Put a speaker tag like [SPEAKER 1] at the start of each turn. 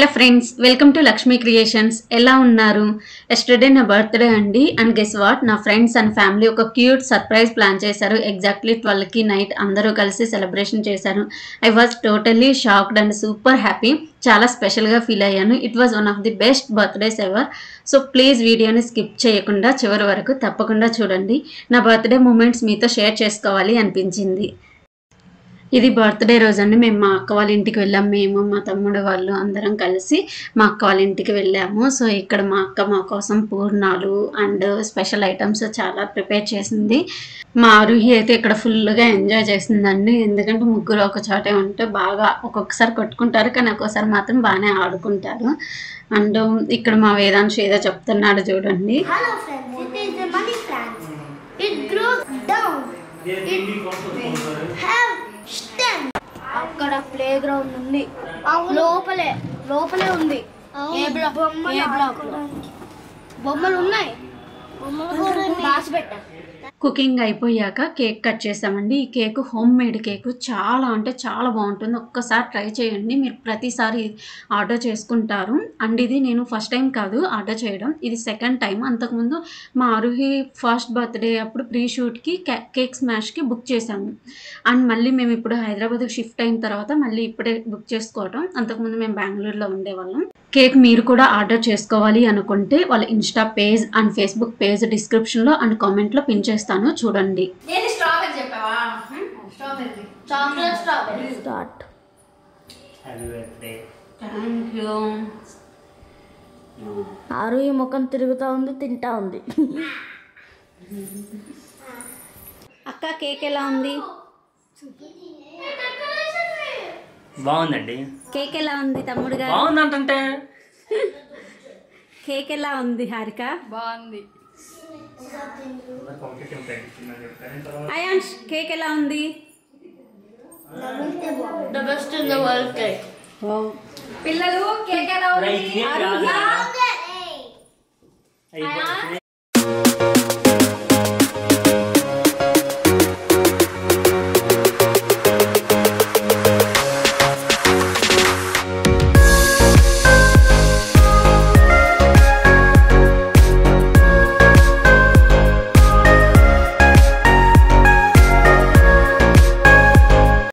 [SPEAKER 1] Hello friends, welcome to Lakshmi creations. ఎలా ఉన్నారు? Yesterday నా బర్త్డే అండి. అండ్ గెస్ వాట్, నా ఫ్రెండ్స్ అండ్ ఫ్యామిలీ ఒక క్యూట్ సర్ప్రైజ్ ప్లాన్ చేశారు. ఎగ్జాక్ట్లీ 12కి నైట్ అందరూ కలిసి సెలబ్రేషన్ చేశారు. I was totally shocked and super happy. చాలా స్పెషల్గా ఫీల్ అయ్యాను. It was one of the best birthdays ever. So please వీడియోని స్కిప్ చేయకుండా చివరి వరకు తప్పకుండా చూడండి. నా బర్త్డే మూమెంట్స్ మీతో షేర్ చేసుకోవాలి అనిపించింది. ఇది బర్త్డే రోజు అండి. మేము మా అక్క వాళ్ళ ఇంటికి వెళ్ళాము. మేము మా తమ్ముడు వాళ్ళు అందరం కలిసి మా అక్క వాళ్ళ ఇంటికి వెళ్ళాము. సో ఇక్కడ మా అక్క మా కోసం పూర్ణాలు అండ్ స్పెషల్ ఐటమ్స్ చాలా ప్రిపేర్ చేసింది. మా ఆరుహి అయితే ఇక్కడ ఫుల్గా ఎంజాయ్ చేసిందండి. ఎందుకంటే ముగ్గురు ఒక చోటే ఉంటే బాగా ఒక్కొక్కసారి కొట్టుకుంటారు, కానీ ఒక్కొక్కసారి మాత్రం బాగానే ఆడుకుంటారు. అండ్ ఇక్కడ మా వేదాంశ్ ఏదో చెప్తున్నాడు చూడండి.
[SPEAKER 2] అక్కడ ప్లే గ్రౌండ్ ఉంది, లోపలే ఉంది. బొమ్మలు ఉన్నాయి, రాసి పెట్టా.
[SPEAKER 1] కుకింగ్ అయిపోయాక కేక్ కట్ చేసామండి. ఈ కేక్ హోమ్ మేడ్ కేక్, చాలా అంటే చాలా బాగుంటుంది. ఒక్కసారి ట్రై చేయండి. మీరు ప్రతిసారి ఆర్డర్ చేసుకుంటారు. అండ్ ఇది నేను ఫస్ట్ టైం కాదు ఆర్డర్ చేయడం, ఇది సెకండ్ టైం. అంతకుముందు మా ఆరుహి ఫస్ట్ బర్త్డే అప్పుడు ప్రీ షూట్కి కేక్ స్మాష్కి బుక్ చేశాము. అండ్ మళ్ళీ మేము ఇప్పుడు హైదరాబాద్కి షిఫ్ట్ అయిన తర్వాత మళ్ళీ ఇప్పుడే బుక్ చేసుకోవటం. అంతకుముందు మేము బెంగళూరులో ఉండేవాళ్ళం. కేక్ మీరు కూడా ఆర్డర్ చేసుకోవాలి అనుకుంటే వాళ్ళ Insta page and Facebook page డిస్క్రిప్షన్లో అండ్ కామెంట్లో పిన్ చేస్తాను, చూడండి.
[SPEAKER 2] ఆరు ఈ ముఖం తిరుగుతా ఉంది, తింటా ఉంది.
[SPEAKER 1] అక్క కేక్ ఎలా ఉంది?
[SPEAKER 3] బాగుందండి.
[SPEAKER 1] కేక్ ఎలా ఉంది తమ్ముడు గారు?
[SPEAKER 3] బాగుందంటే
[SPEAKER 1] కేక్ ఎలా ఉంది హారిక?
[SPEAKER 2] బాగుంది.
[SPEAKER 1] అయాన్ష్ కేక్ ఎలా ఉంది?
[SPEAKER 2] The best in the world cake.
[SPEAKER 1] పిల్లలు కేక్ ఎలా ఉంది?